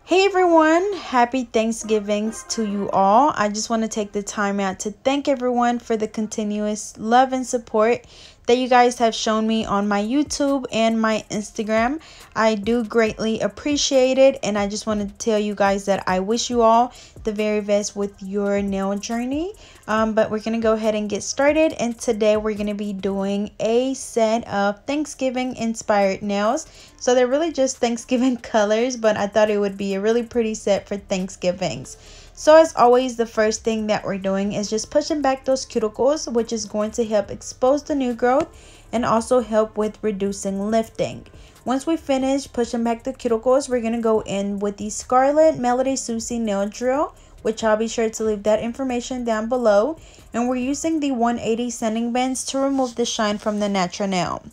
Hey everyone, happy Thanksgivings to you all. I just want to take the time out to thank everyone for the continuous love and support that you guys have shown me on my YouTube and my Instagram. I do greatly appreciate it, and I just want to tell you guys that I wish you all the very best with your nail journey. But we're going to go ahead and get started, and today we're going to be doing a set of Thanksgiving inspired nails. So they're really just Thanksgiving colors, but I thought it would be a really pretty set for Thanksgivings. So as always, the first thing that we're doing is just pushing back those cuticles, which is going to help expose the new growth and also help with reducing lifting. Once we finish pushing back the cuticles, we're going to go in with the Scarlet Melody Susie nail drill, which I'll be sure to leave that information down below. And we're using the 180 sanding bands to remove the shine from the natural nail.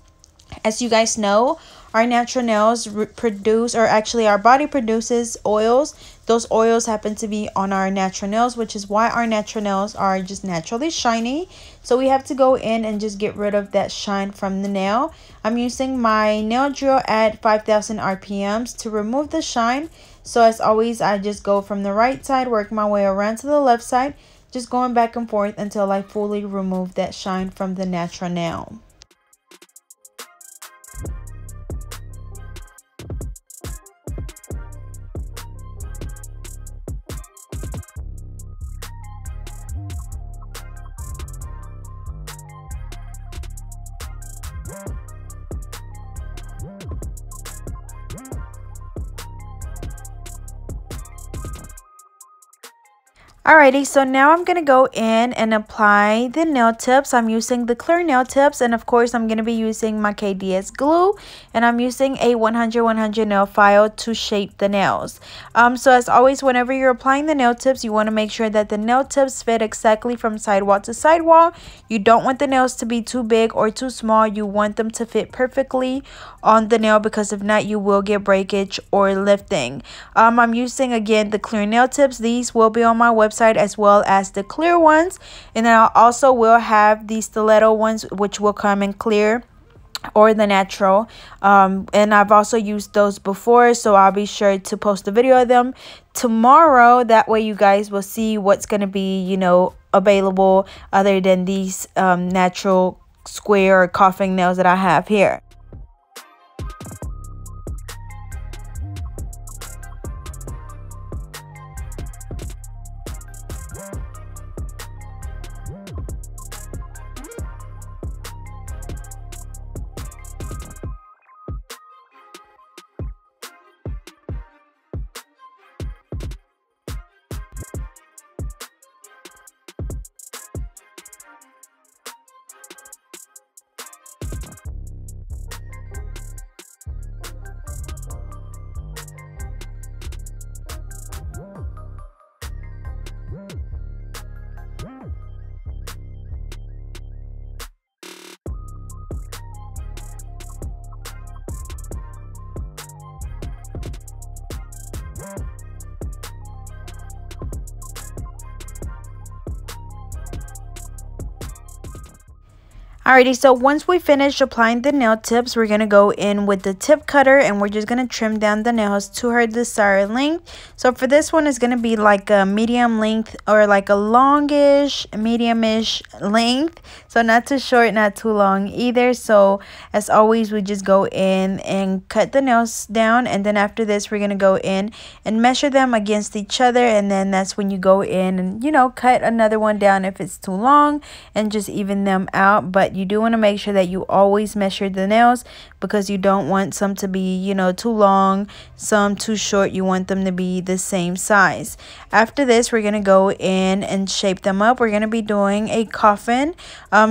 As you guys know, our natural nails produce, or actually our body produces oils. Those oils happen to be on our natural nails, which is why our natural nails are just naturally shiny. So we have to go in and just get rid of that shine from the nail. I'm using my nail drill at 5,000 RPMs to remove the shine. So as always, I just go from the right side, work my way around to the left side, just going back and forth until I fully remove that shine from the natural nail. Alrighty, so now I'm going to go in and apply the nail tips. I'm using the clear nail tips, and of course I'm going to be using my KDS glue, and I'm using a 100-100 nail file to shape the nails. So as always, whenever you're applying the nail tips, you want to make sure that the nail tips fit exactly from sidewall to sidewall. You don't want the nails to be too big or too small. You want them to fit perfectly on the nail, because if not, you will get breakage or lifting. I'm using again the clear nail tips. These will be on my website as well as the clear ones, and then I also will have the stiletto ones, which will come in clear or the natural, and I've also used those before, so I'll be sure to post a video of them tomorrow. That way you guys will see what's going to be, you know, available other than these natural square or coffin nails that I have here. Alrighty, so once we finish applying the nail tips, we're going to go in with the tip cutter, and we're just going to trim down the nails to her desired length. So for this one, it's going to be like a medium length, or like a longish, medium-ish length. So not too short, not too long either. So as always, we just go in and cut the nails down, and then after this, we're going to go in and measure them against each other, and then that's when you go in and, you know, cut another one down if it's too long and just even them out. But you do want to make sure that you always measure the nails, because you don't want some to be, you know, too long, some too short. You want them to be the same size. After this, we're going to go in and shape them up. We're going to be doing a coffin.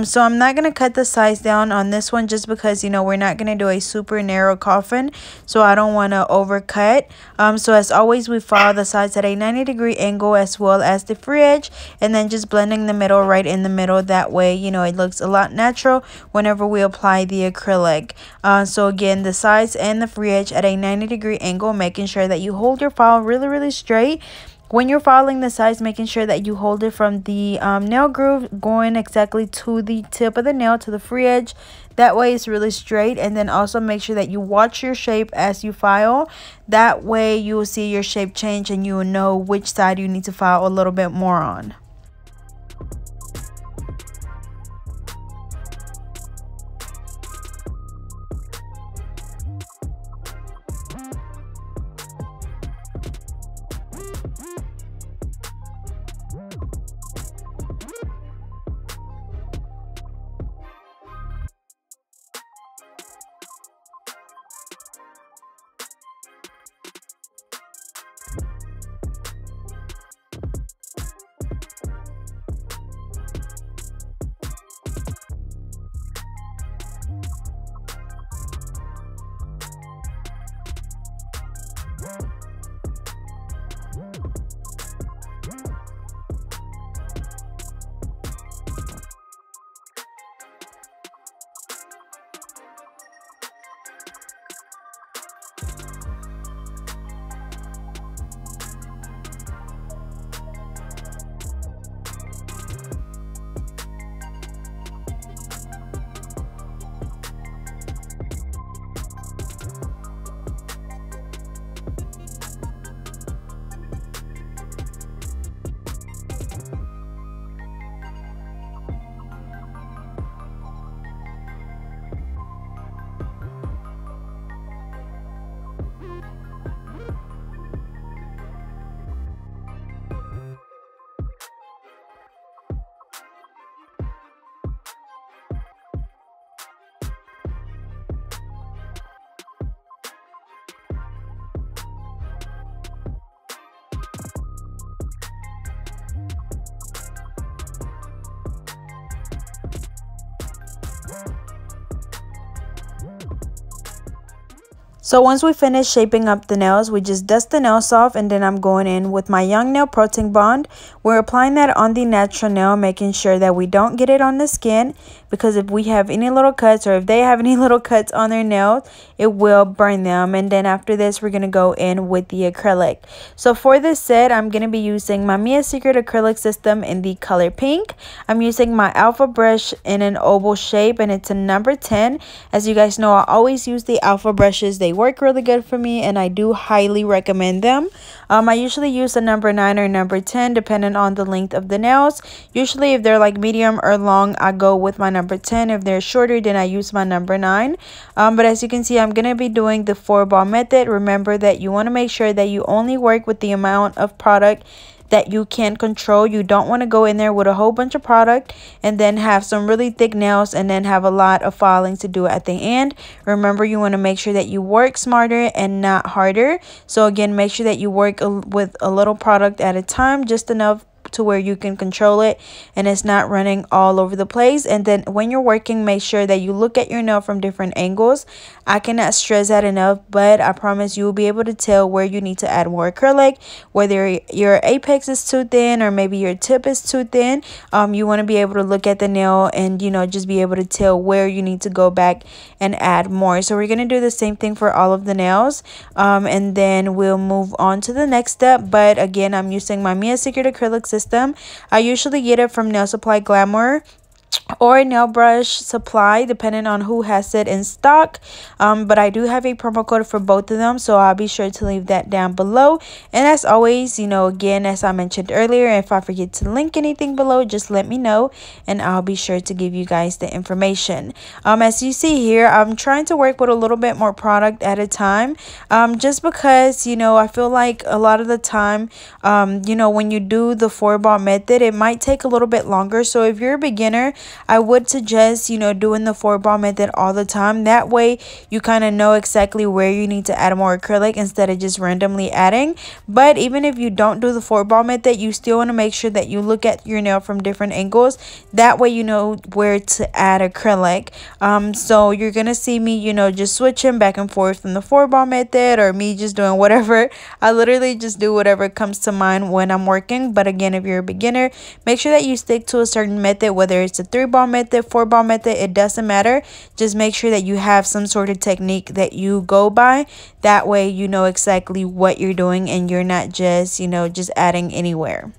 So I'm not going to cut the size down on this one, just because, you know, we're not going to do a super narrow coffin, so I don't want to overcut. So as always, we follow the sides at a 90-degree angle, as well as the free edge, and then just blending the middle right in the middle. That way, you know, it looks a lot natural whenever we apply the acrylic. So again, the sides and the free edge at a 90-degree angle, making sure that you hold your file really straight. When you're filing the sides, making sure that you hold it from the nail groove going exactly to the tip of the nail, to the free edge. That way it's really straight. And then also make sure that you watch your shape as you file. That way you will see your shape change and you will know which side you need to file a little bit more on. So once we finish shaping up the nails, we just dust the nails off, and then I'm going in with my Young Nail Protein Bond. We're applying that on the natural nail, making sure that we don't get it on the skin, because if we have any little cuts, or if they have any little cuts on their nails, it will burn them. And then after this, we're going to go in with the acrylic. So for this set, I'm going to be using my Mia Secret acrylic system in the color pink. I'm using my alpha brush in an oval shape, and it's a number 10. As you guys know, I always use the alpha brushes. They work really good for me, and I do highly recommend them. I usually use a number 9 or number 10 depending on the length of the nails. Usually if they're like medium or long, I go with my number 10. If they're shorter, then I use my number 9. But as you can see, I'm going to be doing the 4-ball method. Remember that you want to make sure that you only work with the amount of product that you can control. You don't want to go in there with a whole bunch of product and then have some really thick nails and then have a lot of filing to do at the end. Remember, you want to make sure that you work smarter and not harder. So again, make sure that you work with a little product at a time, just enough to where you can control it and it's not running all over the place. And then when you're working, make sure that you look at your nail from different angles. I cannot stress that enough, but I promise you will be able to tell where you need to add more acrylic, whether your apex is too thin or maybe your tip is too thin. You want to be able to look at the nail and, you know, just be able to tell where you need to go back and add more. So we're going to do the same thing for all of the nails, and then we'll move on to the next step. But again, I'm using my Mia Secret acrylic system. I usually get it from Nail Supply Glamour or Nail Brush Supply, depending on who has it in stock. But I do have a promo code for both of them, so I'll be sure to leave that down below. And as always, you know, again, as I mentioned earlier, if I forget to link anything below, just let me know and I'll be sure to give you guys the information. As you see here, I'm trying to work with a little bit more product at a time, just because, you know, I feel like a lot of the time, you know, when you do the 4-ball method, it might take a little bit longer. So if you're a beginner, I would suggest, you know, doing the 4-ball method all the time. That way you kind of know exactly where you need to add more acrylic instead of just randomly adding. But even if you don't do the 4-ball method, you still want to make sure that you look at your nail from different angles. That way you know where to add acrylic. So you're gonna see me, you know, just switching back and forth from the 4-ball method, or me just doing whatever. I literally just do whatever comes to mind when I'm working. But again, if you're a beginner, make sure that you stick to a certain method, whether it's a 3-ball method, 4-ball method, it doesn't matter. Just make sure that you have some sort of technique that you go by. That way you know exactly what you're doing and you're not just, you know, just adding anywhere.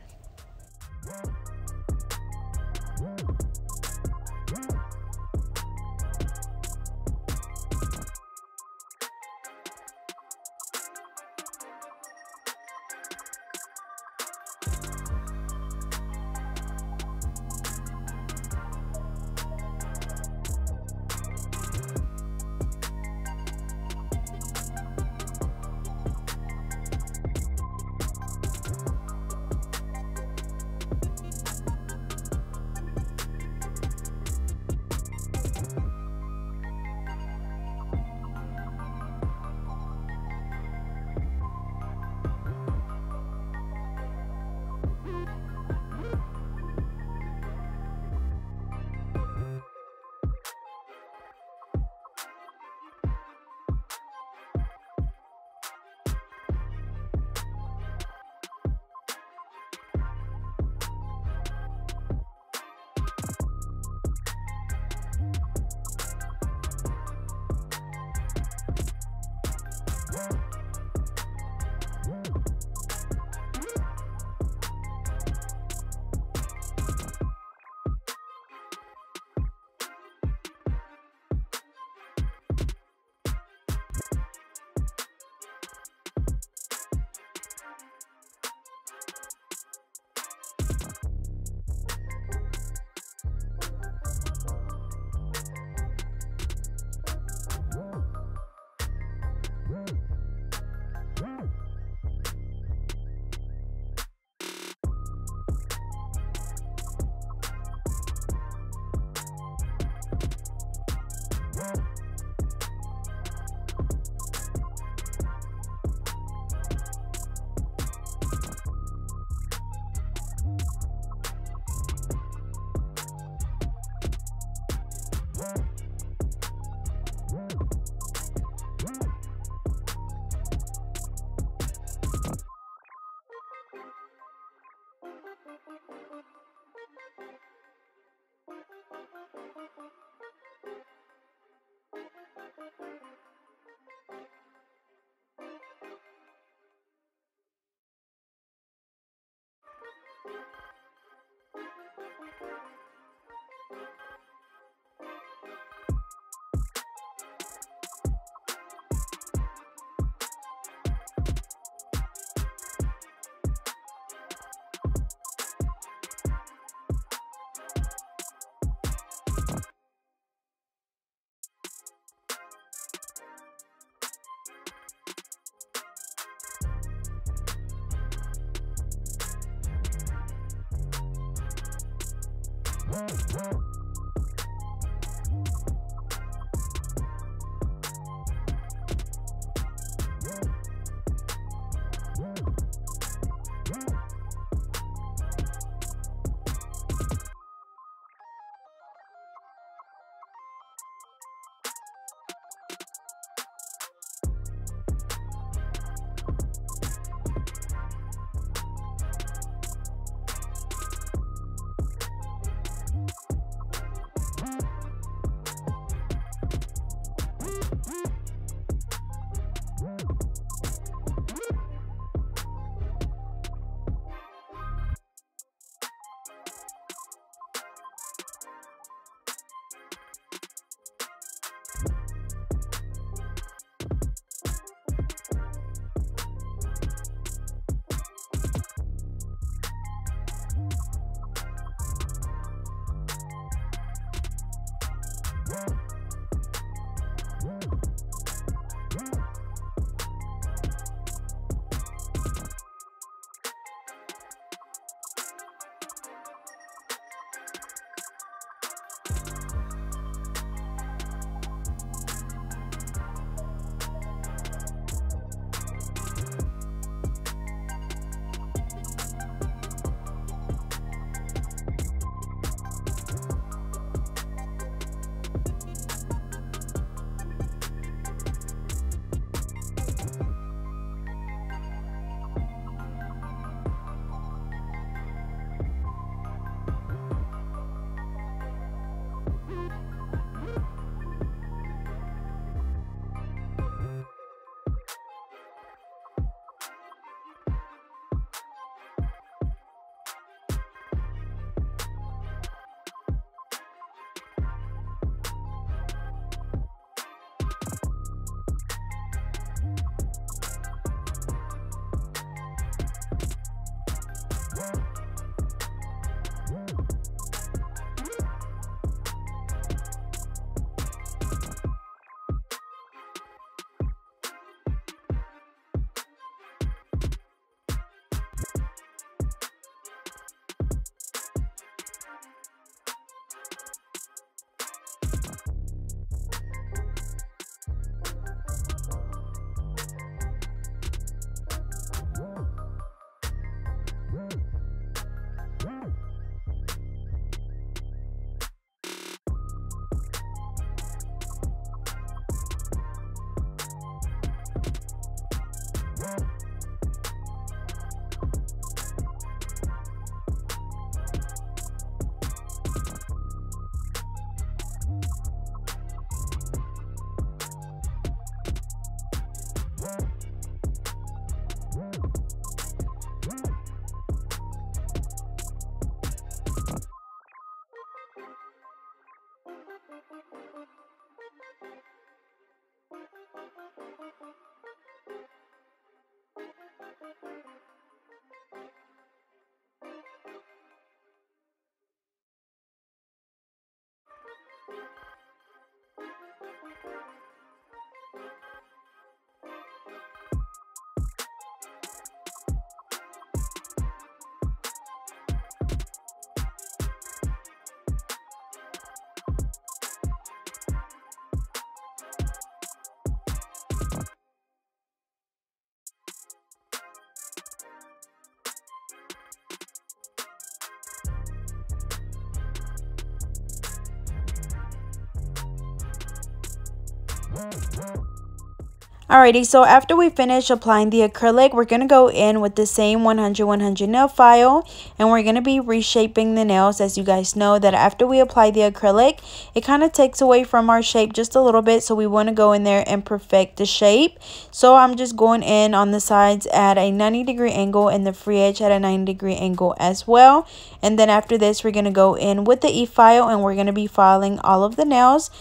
Alrighty, so after we finish applying the acrylic, we're going to go in with the same 100-100 nail file, and we're going to be reshaping the nails. As you guys know, that after we apply the acrylic, it kind of takes away from our shape just a little bit, so we want to go in there and perfect the shape. So I'm just going in on the sides at a 90-degree angle and the free edge at a 90-degree angle as well. And then after this, we're going to go in with the e-file, and we're going to be filing all of the nails.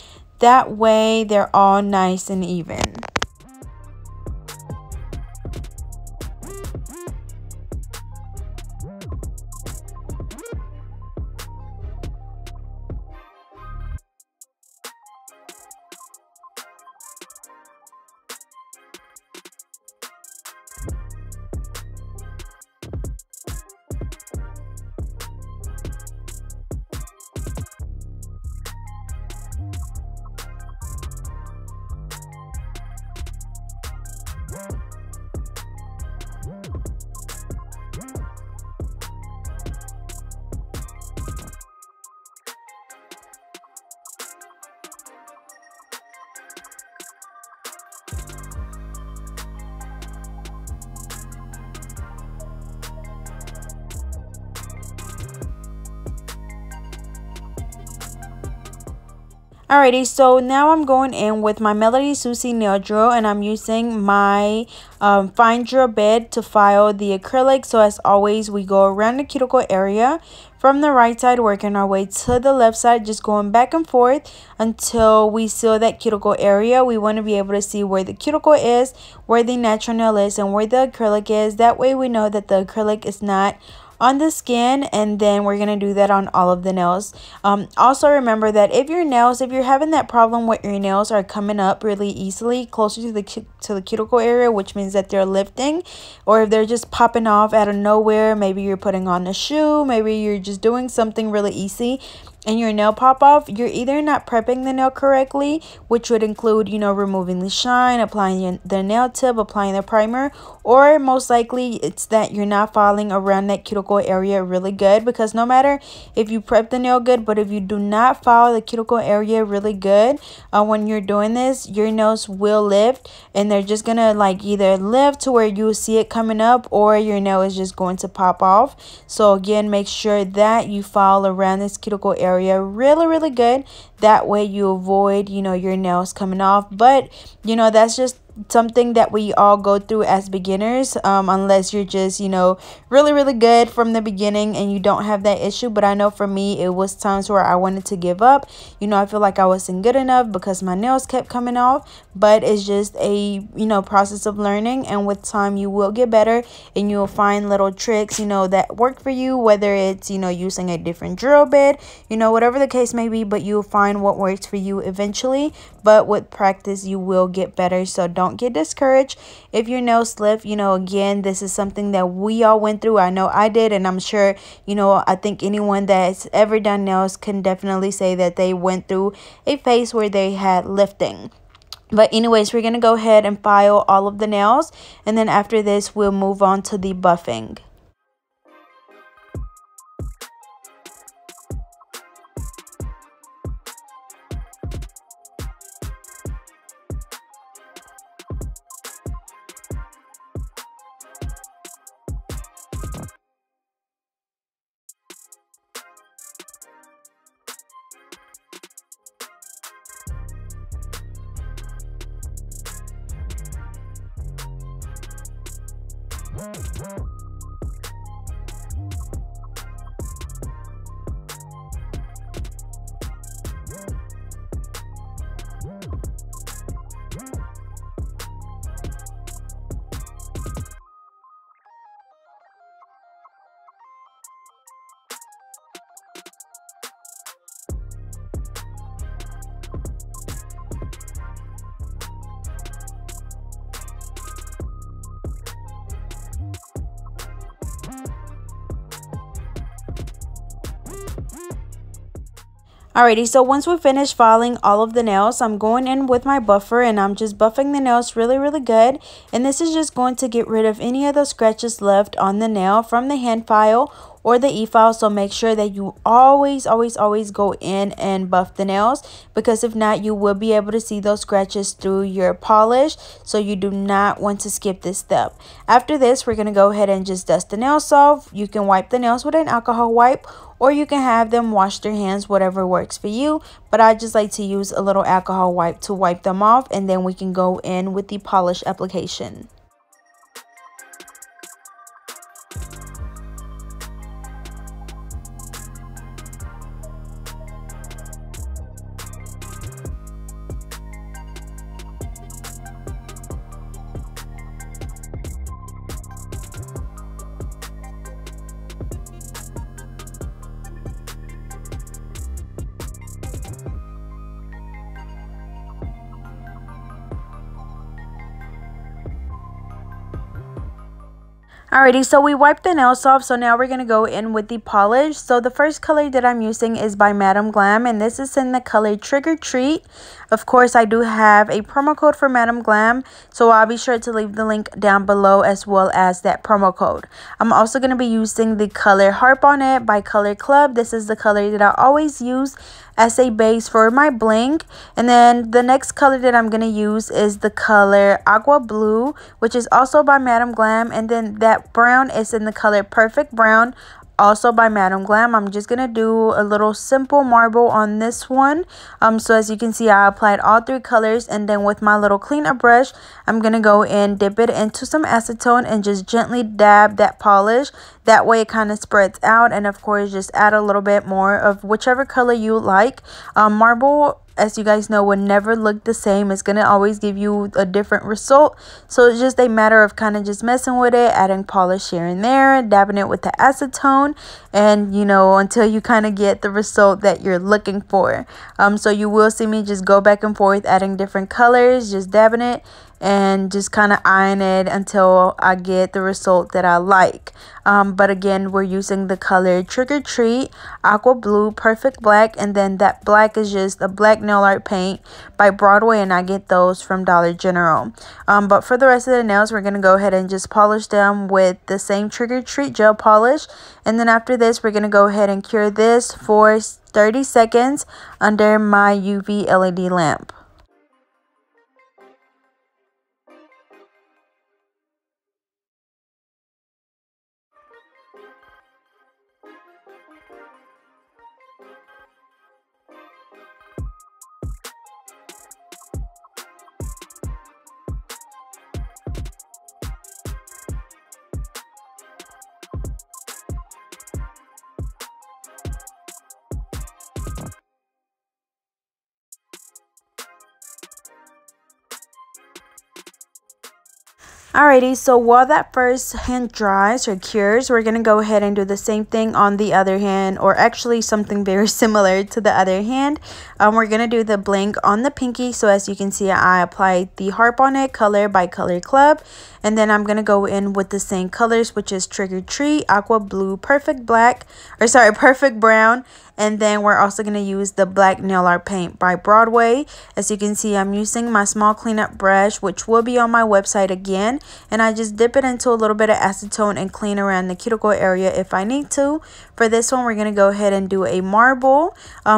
That way they're all nice and even. Alrighty, so now I'm going in with my Melody Susie nail drill, and I'm using my fine drill bit to file the acrylic. So as always, we go around the cuticle area from the right side, working our way to the left side, just going back and forth until we seal that cuticle area. We want to be able to see where the cuticle is, where the natural nail is, and where the acrylic is. That way we know that the acrylic is not on the skin, and then we're going to do that on all of the nails. Also remember that if you're having that problem where your nails are coming up really easily closer to the cuticle area, which means that they're lifting, or if they're just popping off out of nowhere, maybe you're putting on a shoe, maybe you're just doing something really easy and your nail pop off, you're either not prepping the nail correctly, which would include, removing the shine, applying the nail tip, applying the primer, or most likely it's that you're not filing around that cuticle area really good. Because no matter if you prep the nail good, but if you do not file the cuticle area really good, when you're doing this, your nails will lift, and they're just gonna either lift to where you see it coming up, or your nail is just going to pop off. So again, make sure that you file around this cuticle area really good. That way you avoid your nails coming off. But that's just something that we all go through as beginners, unless you're just, you know, really good from the beginning and you don't have that issue. But I know for me, it was times where I wanted to give up. You know, I feel like I wasn't good enough because my nails kept coming off. But it's just a, you know, process of learning, and with time you will get better and you'll find little tricks, you know, that work for you, whether it's, you know, using a different drill bit, you know, whatever the case may be. But you'll find what works for you eventually. But with practice you will get better, so don't get discouraged if your nails slip. You know, again, this is something that we all went through. I know I did, and I'm sure, you know, I think anyone that's ever done nails can definitely say that they went through a phase where they had lifting. But anyways, we're gonna go ahead and file all of the nails, and then after this we'll move on to the buffing. Alrighty, so once we finish filing all of the nails, I'm going in with my buffer and I'm just buffing the nails really good. And this is just going to get rid of any of those scratches left on the nail from the hand file or the e-file. So make sure that you always go in and buff the nails, because if not, you will be able to see those scratches through your polish. So you do not want to skip this step. After this, we're going to go ahead and just dust the nails off. You can wipe the nails with an alcohol wipe, or you can have them wash their hands, whatever works for you. But I just like to use a little alcohol wipe to wipe them off, and then we can go in with the polish application. Alrighty, so we wiped the nails off, so now we're going to go in with the polish. So the first color that I'm using is by Madam Glam, and this is in the color Trick or Treat. Of course, I do have a promo code for Madam Glam, so I'll be sure to leave the link down below as well as that promo code. I'm also going to be using the color Harp on It by Color Club. This is the color that I always use as a base for my bling. And then the next color that I'm going to use is the color Aqua Blue, which is also by Madam Glam. And then that brown is in the color Perfect Brown, also by Madam Glam. I'm just gonna do a little simple marble on this one. So as you can see, I applied all three colors, and then with my little cleanup brush, I'm gonna go in, dip it into some acetone, and just gently dab that polish. That way it kind of spreads out, and of course just add a little bit more of whichever color you like. Marble, as you guys know, would never look the same. It's gonna always give you a different result. So it's just a matter of kind of just messing with it, adding polish here and there, dabbing it with the acetone, and you know, until you kind of get the result that you're looking for. So you will see me just go back and forth, adding different colors, just dabbing it and just kind of eyeing it until I get the result that I like. But again, we're using the color Trick or Treat, Aqua Blue, Perfect Black, and then that black is just a black nail art paint by Broadway, and I get those from Dollar General. But for the rest of the nails, we're going to go ahead and just polish them with the same Trick or Treat gel polish. And then after this, we're going to go ahead and cure this for 30 seconds under my UV LED lamp. Alrighty, so while that first hand dries or cures, we're going to go ahead and do the same thing on the other hand, or actually something very similar to the other hand. We're going to do the bling on the pinky. So as you can see, I applied the Harp on It color by Color Club. And then I'm going to go in with the same colors, which is Trick or Treat, Aqua Blue, Perfect Black, or sorry, Perfect Brown. And then we're also going to use the black nail art paint by Broadway. As you can see, I'm using my small cleanup brush, which will be on my website again. And I just dip it into a little bit of acetone and clean around the cuticle area if I need to. For this one, we're going to go ahead and do a marble.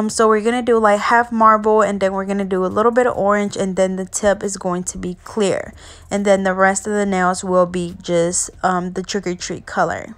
So we're going to do like half marble, and then we're going to do a little bit of orange, and then the tip is going to be clear. And then the rest of the nails will be just the Trick or Treat color.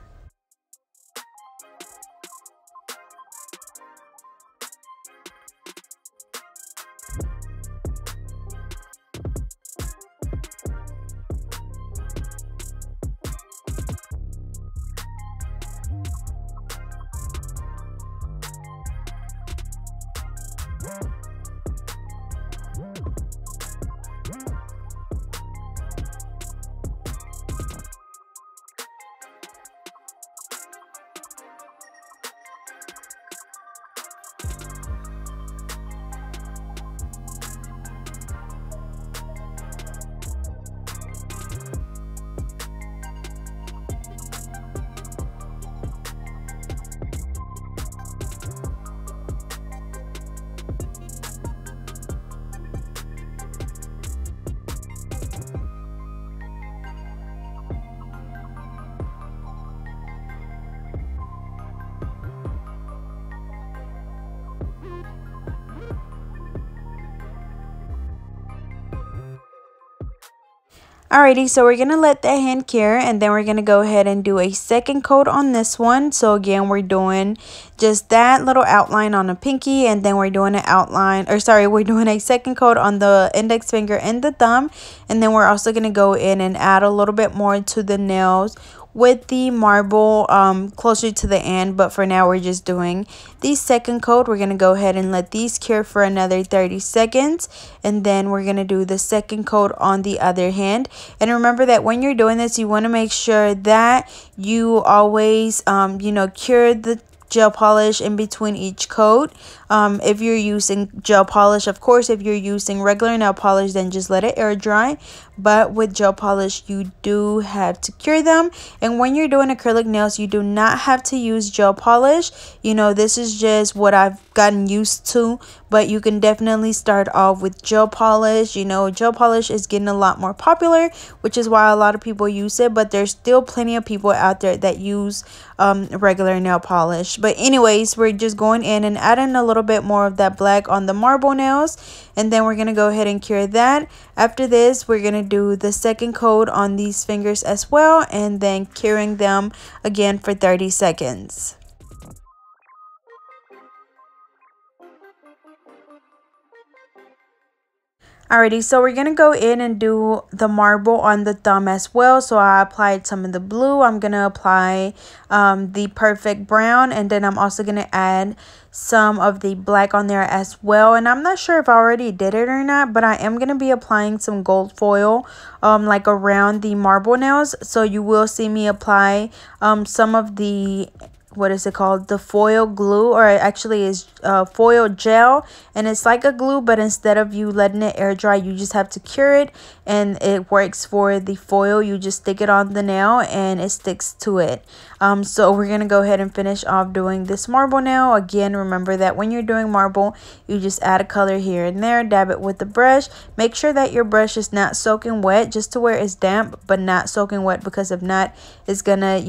Alrighty, so we're going to let that hand cure, and then we're going to go ahead and do a second coat on this one. So again, we're doing just that little outline on the pinky, and then we're doing an outline, or sorry, we're doing a second coat on the index finger and the thumb. And then we're also going to go in and add a little bit more to the nails with the marble closer to the end, but for now we're just doing the second coat. We're going to go ahead and let these cure for another 30 seconds, and then we're going to do the second coat on the other hand. And remember that when you're doing this, you want to make sure that you always cure the gel polish in between each coat. If you're using gel polish, of course, if you're using regular nail polish, then just let it air dry. But with gel polish, you do have to cure them. And when you're doing acrylic nails, you do not have to use gel polish. This is just what I've gotten used to, but you can definitely start off with gel polish. Gel polish is getting a lot more popular, which is why a lot of people use it, but there's still plenty of people out there that use regular nail polish. But anyways, we're just going in and adding a little bit more of that black on the marble nails, and then we're going to go ahead and cure that. After this, we're going to do the second coat on these fingers as well, and then curing them again for 30 seconds. Alrighty, so we're going to go in and do the marble on the thumb as well. So I applied some of the blue. I'm going to apply the perfect brown, and then I'm also going to add some of the black on there as well. And I'm not sure if I already did it or not, but I am going to be applying some gold foil like around the marble nails. So you will see me apply some of the the foil glue, or actually is foil gel, and it's like a glue, but instead of you letting it air dry, you just have to cure it, and it works for the foil. You just stick it on the nail and it sticks to it. So we're gonna go ahead and finish off doing this marble nail. Again, remember that when you're doing marble, you just add a color here and there, dab it with the brush. Make sure that your brush is not soaking wet, just to where it's damp but not soaking wet, because if not, it's gonna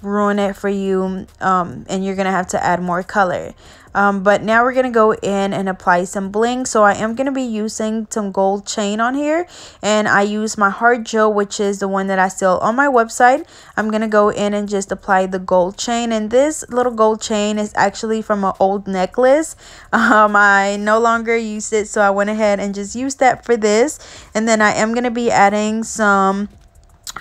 ruin it for you, and you're gonna have to add more color. But now we're gonna go in and apply some bling. So I am gonna be using some gold chain on here, and I use my hard gel, which is the one that I sell on my website. I'm gonna go in and just apply the gold chain, and this little gold chain is actually from an old necklace. I no longer use it, so I went ahead and just used that for this. And then I am gonna be adding some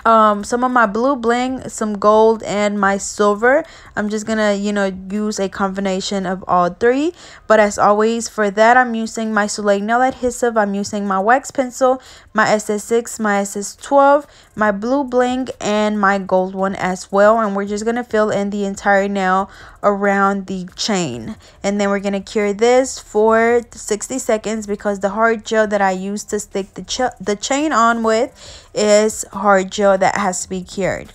some of my blue bling, some gold, and my silver. I'm just gonna, you know, use a combination of all three. But as always, for that, I'm using my Soleil nail adhesive, I'm using my wax pencil, my SS6, my SS12, my blue bling, and my gold one as well. And we're just gonna fill in the entire nail around the chain, and then we're gonna cure this for 60 seconds because the hard gel that I use to stick the chain on with is hard gel that has to be cured.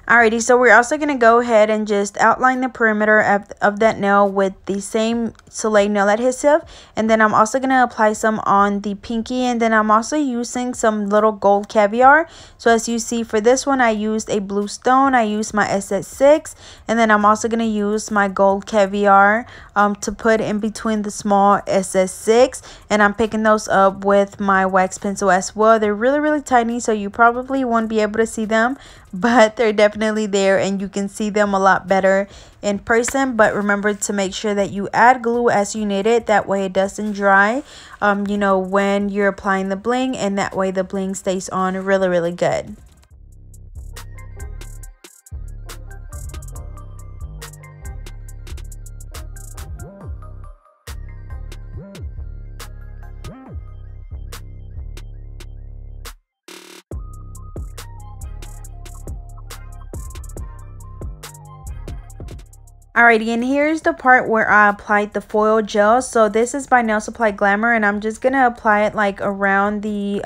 Alrighty, so we're also going to go ahead and just outline the perimeter of that nail with the same Soleil nail adhesive. And then I'm also going to apply some on the pinky. And then I'm also using some little gold caviar. So as you see, for this one, I used a blue stone. I used my SS6. And then I'm also going to use my gold caviar to put in between the small SS6. And I'm picking those up with my wax pencil as well. They're really, really tiny, so you probably won't be able to see them, but they're definitely there and you can see them a lot better in person. But remember to make sure that you add glue as you need it, that way it doesn't dry you know, when you're applying the bling, and that way the bling stays on really, really good. Alrighty, and here's the part where I applied the foil gel. So this is by Nail Supply Glamour, and I'm just gonna apply it like around the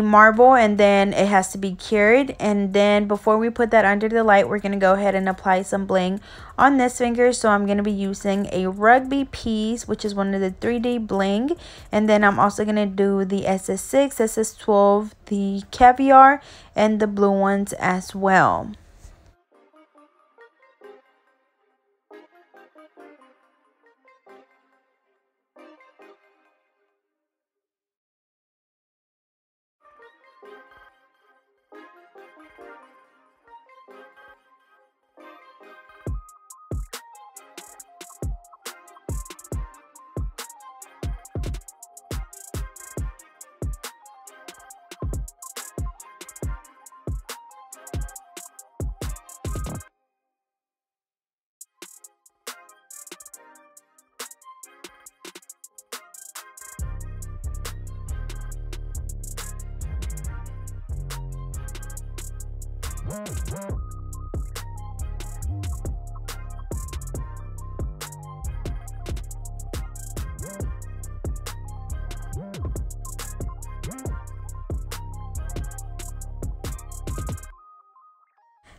marble, and then it has to be cured. And then before we put that under the light, we're gonna go ahead and apply some bling on this finger. So I'm gonna be using a rugby piece, which is one of the 3D bling, and then I'm also gonna do the SS6, SS12, the caviar, and the blue ones as well.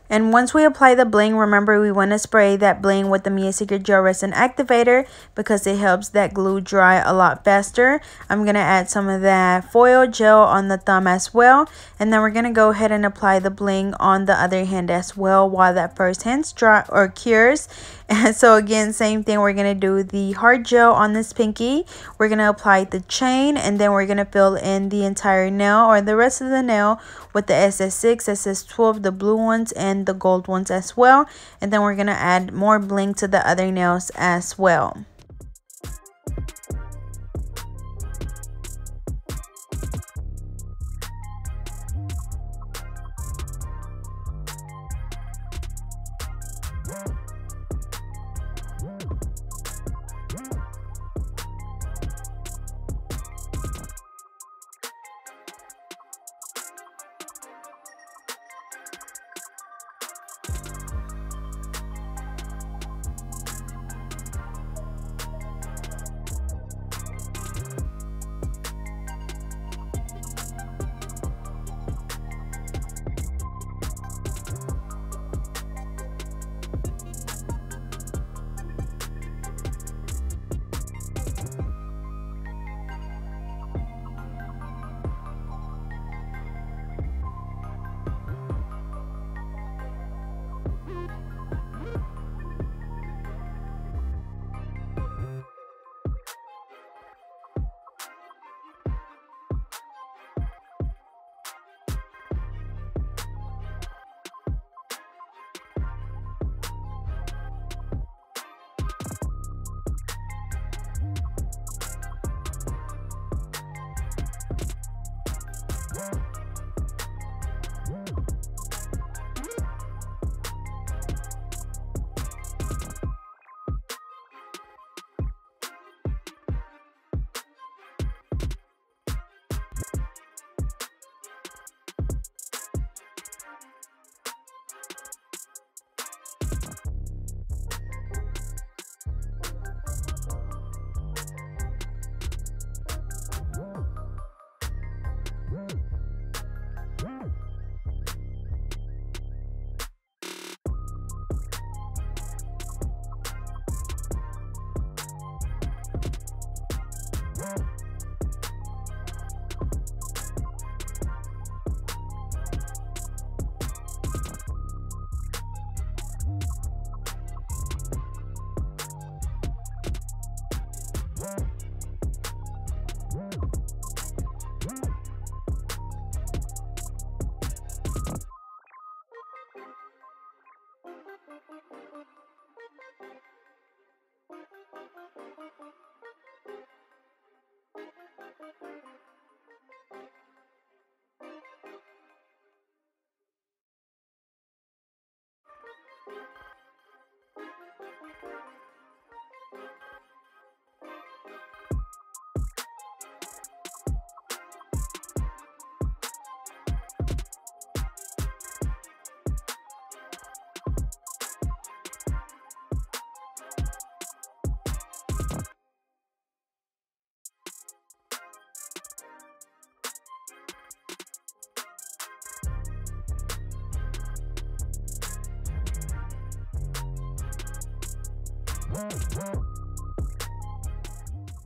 And once we apply the bling, remember we want to spray that bling with the Mia Secret Gel Resin Activator because it helps that glue dry a lot faster. I'm going to add some of that foil gel on the thumb as well. And then we're going to go ahead and apply the bling on the other hand as well while that first hand's dry or cures. And so again, same thing, we're going to do the hard gel on this pinky. We're going to apply the chain, and then we're going to fill in the entire nail or the rest of the nail with the SS6, SS12, the blue ones, and the gold ones as well. And then we're going to add more bling to the other nails as well.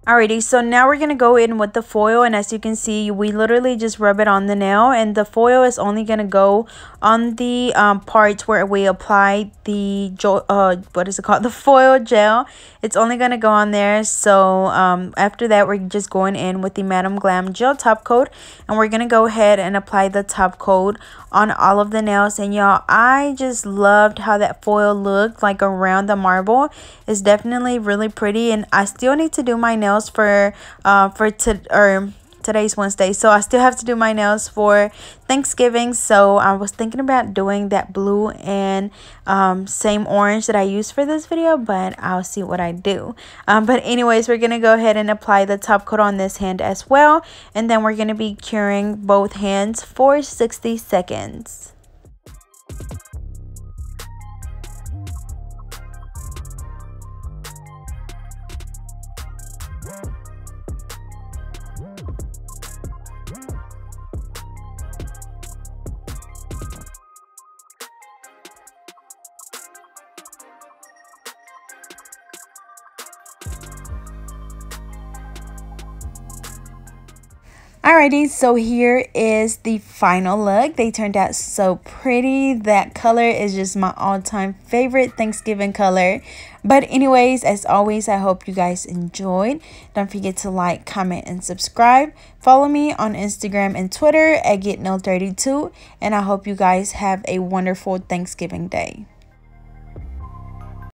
Alrighty, so now we're going to go in with the foil, and as you can see, we literally just rub it on the nail, and the foil is only going to go on the parts where we apply the what is it called, the foil gel. It's only going to go on there. So after that, we're just going in with the Madam Glam gel top coat, and we're going to go ahead and apply the top coat on all of the nails. And y'all, I just loved how that foil looked like around the marble. It's definitely really pretty, and I still need to do my nails for today's Wednesday, so I still have to do my nails for Thanksgiving. So I was thinking about doing that blue and same orange that I used for this video, but I'll see what I do. But anyways, we're gonna go ahead and apply the top coat on this hand as well, and then we're gonna be curing both hands for 60 seconds. Alrighty, so here is the final look. They turned out so pretty. That color is just my all-time favorite Thanksgiving color. But anyways, as always, I hope you guys enjoyed. Don't forget to like, comment, and subscribe. Follow me on Instagram and Twitter at GetNail32. And I hope you guys have a wonderful Thanksgiving day.